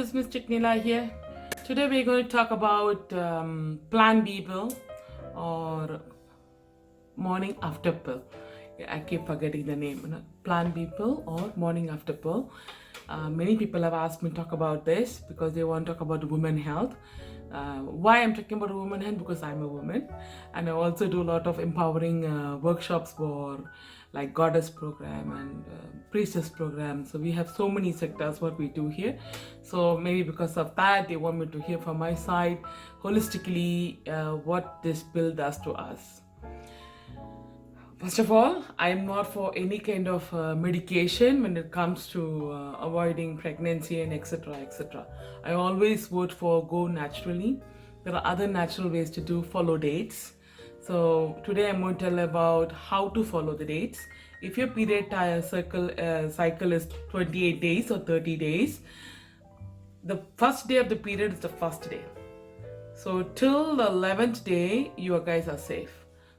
this is Mr. Nilas here. Today we're going to talk about Plan B pill or morning after pill. I keep forgetting the name. Plan B pill or morning after pill. Many people have asked me to talk about this because they want to talk about women health. Why I'm talking about women health? Because I'm a woman, and I also do a lot of empowering workshops for like goddess program and priestess program. So we have so many sectors what we do here. So maybe because of that, they want me to hear from my side holistically what this pill does to us. First of all, I'm not for any kind of medication when it comes to avoiding pregnancy and etc. etc. I always vote for go naturally. There are other natural ways to do follow dates. So today I'm going to tell about how to follow the dates. If your period cycle is 28 days or 30 days, the first day of the period is the first day. So till the 11th day, you guys are safe.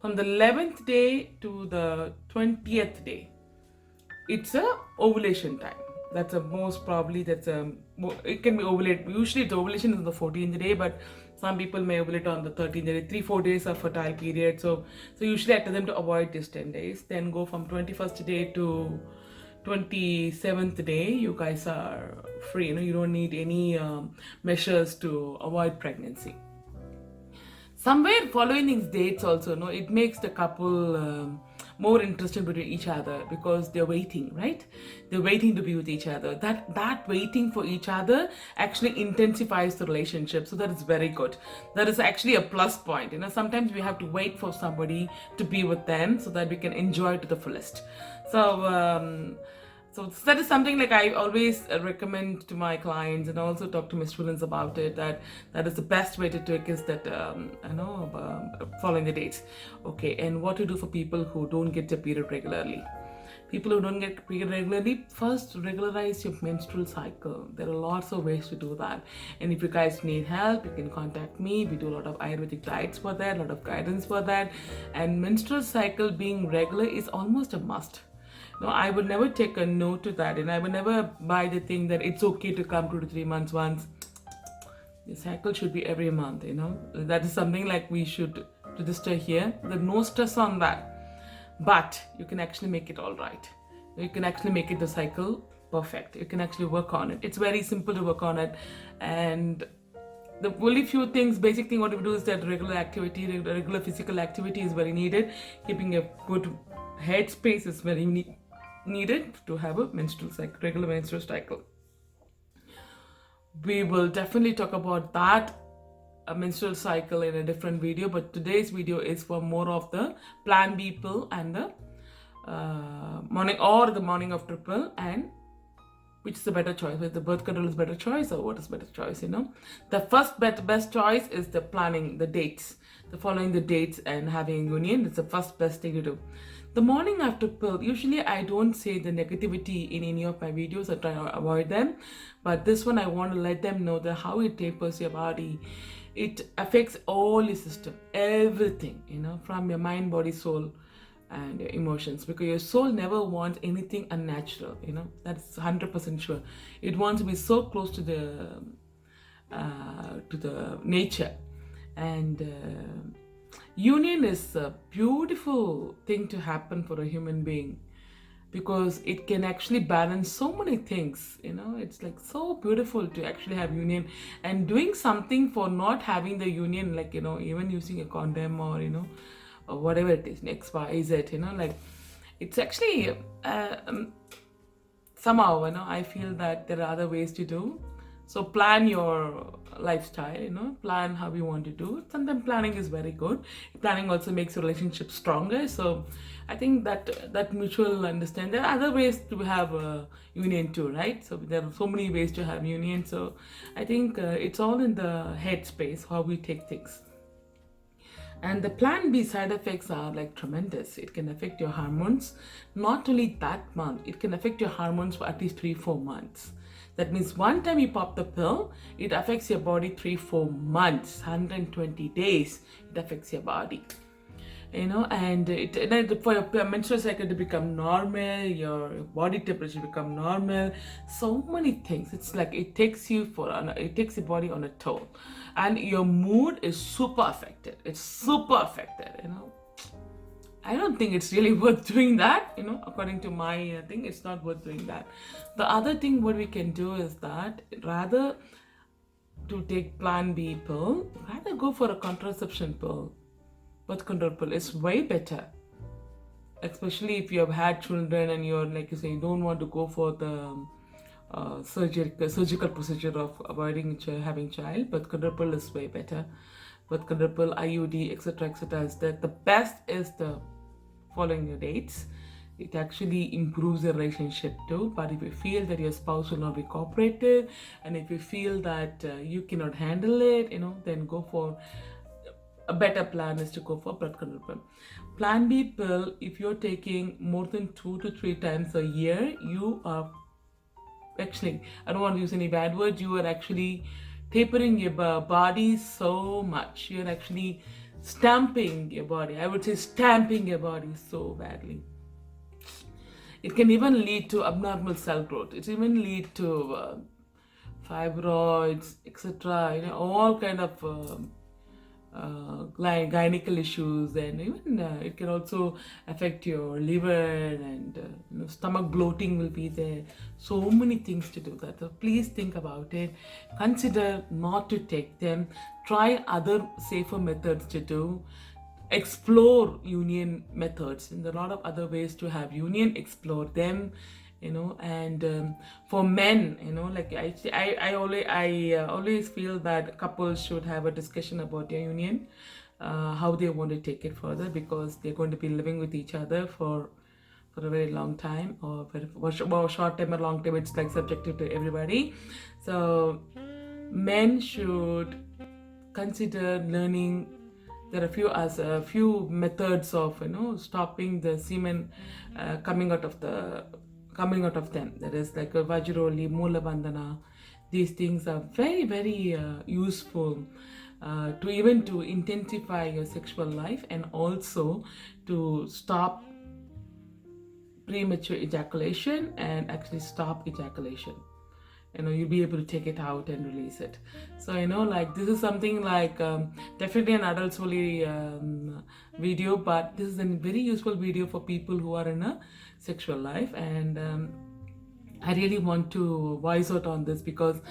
From the 11th day to the 20th day, it's a ovulation time. That's a most probably it can be ovulate. Usually the ovulation is on the 14th day, but some people may ovulate on the 13th day. 3-4 days of fertile period. So usually I tell them to avoid these 10 days. Then go from 21st day to 27th day. You guys are free. You don't need any measures to avoid pregnancy. Somewhere following these dates also, it makes the couple more interested between each other because they're waiting, right? They're waiting to be with each other. That waiting for each other actually intensifies the relationship. So that is very good. That is actually a plus point. Sometimes we have to wait for somebody to be with them so that we can enjoy it to the fullest. So that is something like I always recommend to my clients, and also talk to my students about it, that is the best way to take is that, following the dates. Okay, and what to do for people who don't get their period regularly. People who don't get period regularly, first regularize your menstrual cycle. There are lots of ways to do that. And if you guys need help, you can contact me. We do a lot of Ayurvedic diets for that, a lot of guidance for that. And menstrual cycle being regular is almost a must. No, I would never take a no to that, and I would never buy the thing that it's okay to come 2 to 3 months once. The cycle should be every month, That is something like we should register here. There's no stress on that. But you can actually make it all right. You can actually make it the cycle perfect. You can actually work on it. It's very simple to work on it. And the only few things, basic thing what we do is that regular physical activity is very needed. Keeping a good headspace is very needed to have a regular menstrual cycle. We will definitely talk about that menstrual cycle in a different video, but today's video is for more of the Plan B pill and the morning after pill, and which is the better choice? Whether the birth control is better choice or what is better choice? The first best choice is the planning, the dates, the following the dates and having union. It's the first best thing to do. The morning after pill, usually I don't say the negativity in any of my videos. I try to avoid them. But this one I want to let them know that how it tapers your body. It affects all your system, everything, from your mind, body, soul, and your emotions. Because your soul never wants anything unnatural, That's 100% sure. It wants to be so close to the nature. And union is a beautiful thing to happen for a human being because it can actually balance so many things. It's like so beautiful to actually have union, and doing something for not having the union, like even using a condom or or whatever it is, XYZ, like it's actually somehow I feel that there are other ways to do. So plan your lifestyle, plan how you want to do it. Sometimes planning is very good. Planning also makes your relationship stronger. So I think that mutual understanding. There are other ways to have a union too, right? So there are so many ways to have union. So I think it's all in the head space, how we take things. And the Plan B side effects are like tremendous. It can affect your hormones. Not only that month, it can affect your hormones for at least 3-4 months. That means one time you pop the pill, it affects your body 3-4 months, 120 days, it affects your body. and for your menstrual cycle to become normal, your body temperature become normal, so many things. It's like it takes your body on a toll, and your mood is super affected. It's super affected. I don't think it's really worth doing that, according to my thing, it's not worth doing that. The other thing what we can do is that rather to take Plan B pill, rather go for a contraception pill. Birth control pill is way better, especially if you have had children and you're, like you say, you don't want to go for the surgical procedure of avoiding having child. Birth control pill is way better. Birth control pill, IUD, etc., etc. is that the best is the following your dates. It actually improves the relationship too. But if you feel that your spouse will not be cooperative, and if you feel that you cannot handle it, then go for a better plan is to go for birth control pill. Plan B pill, if you're taking more than 2 to 3 times a year, you are actually, I don't want to use any bad words, you are actually tapering your body so much. You're actually stamping your body. I would say stamping your body so badly. It can even lead to abnormal cell growth. It even lead to fibroids, etc. All kind of gynecological issues, and even it can also affect your liver, and stomach bloating will be there. So many things to do that. So please think about it. Consider not to take them. Try other safer methods to do. Explore union methods, and there are a lot of other ways to have union. Explore them. And for men, like I always feel that couples should have a discussion about their union, how they want to take it further, because they're going to be living with each other for a very long time, or for short time or long time. It's like subjective to everybody. So men should consider learning. There are a few methods of stopping the semen coming out of them. That is like a Vajroli, Mula Bandhana. These things are very, very useful to intensify your sexual life, and also to stop premature ejaculation and actually stop ejaculation. You'll be able to take it out and release it. So like this is something like definitely an adults only video, but this is a very useful video for people who are in a sexual life. And I really want to voice out on this, because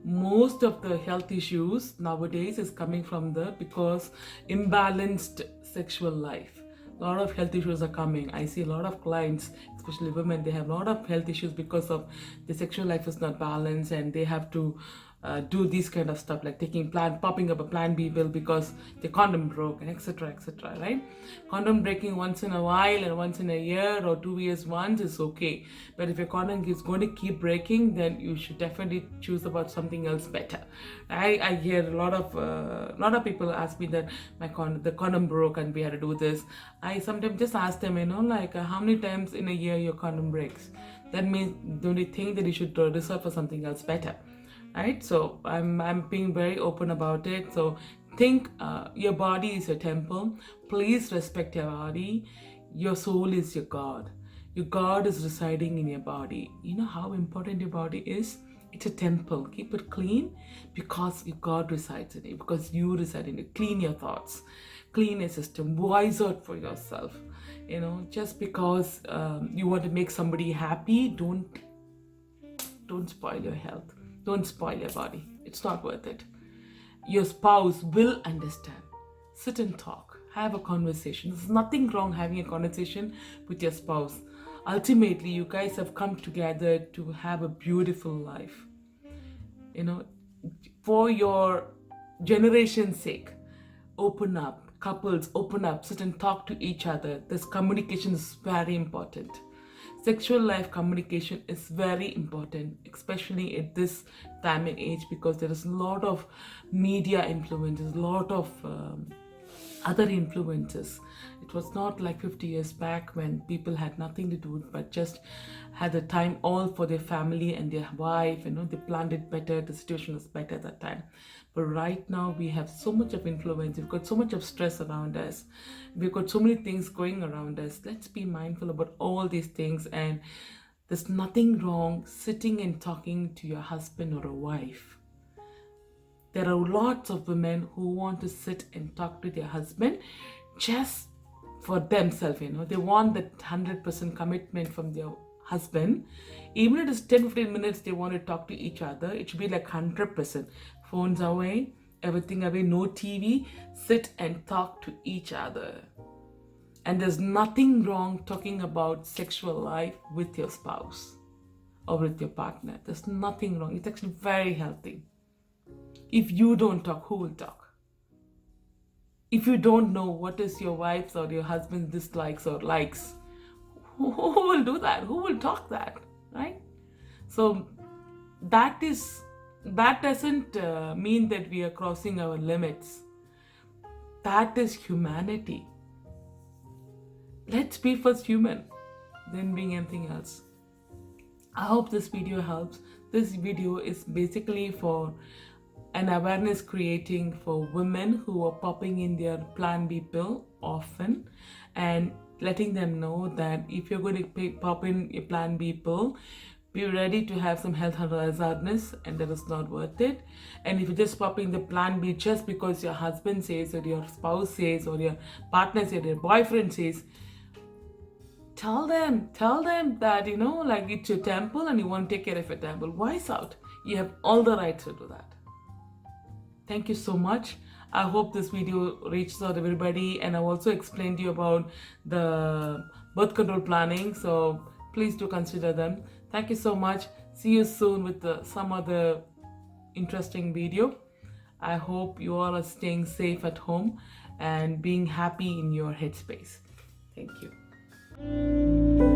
most of the health issues nowadays is coming from because imbalanced sexual life. A lot of health issues are coming. I see a lot of clients, especially women, they have a lot of health issues because of the sexual life is not balanced, and they have to do these kind of stuff, like popping up a Plan B pill because the condom broke, and etc., right? Condom breaking once in a while and once in a year or 2 years once is okay, but if your condom is going to keep breaking, then you should definitely choose about something else better. I hear a lot of people ask me that the condom broke and we had to do this. I sometimes just ask them, like how many times in a year your condom breaks. That means, don't you think that you should reserve for something else better? Right? So I'm being very open about it. So think your body is your temple. Please respect your body. Your soul is your God. Your God is residing in your body. You know how important your body is? It's a temple. Keep it clean, because your God resides in it, because you reside in it. Clean your thoughts, clean your system, voice out for yourself. Just because you want to make somebody happy, don't spoil your health. Don't spoil your body. It's not worth it. Your spouse will understand. Sit and talk. Have a conversation. There's nothing wrong having a conversation with your spouse. Ultimately, you guys have come together to have a beautiful life. For your generation's sake, open up. Couples, open up. Sit and talk to each other. This communication is very important. Sexual life communication is very important, especially at this time and age, because there is a lot of media influence, there's a lot of other influences. It was not like 50 years back when people had nothing to do but just had the time all for their family and their wife. They planned it better, the situation was better at that time. But right now we have so much of influence, we've got so much of stress around us, we've got so many things going around us. Let's be mindful about all these things. And there's nothing wrong sitting and talking to your husband or a wife. There are lots of women who want to sit and talk to their husband just for themselves. They want that 100% commitment from their husband. Even if it's 10-15 minutes they want to talk to each other, it should be like 100%. Phones away, everything away, no TV, sit and talk to each other. And there's nothing wrong talking about sexual life with your spouse or with your partner. There's nothing wrong. It's actually very healthy. If you don't talk, who will talk? If you don't know what is your wife's or your husband's dislikes or likes, who will do that? Who will talk that, right? So that doesn't mean that we are crossing our limits. That is humanity. Let's be first human, then being anything else. I hope this video helps. This video is basically for an awareness creating for women who are popping in their Plan B pill often, and letting them know that if you're going to pop in your Plan B pill, be ready to have some health hazardness, and that is not worth it. And if you're just popping the Plan B just because your husband says or your spouse says or your partner says or your boyfriend says, tell them that like it's your temple and you want to take care of your temple. Voice out. You have all the rights to do that. Thank you so much. I hope this video reaches out to everybody, and I've also explained to you about the birth control planning, so please do consider them. Thank you so much. See you soon with some other interesting video. I hope you all are staying safe at home and being happy in your headspace. Thank you.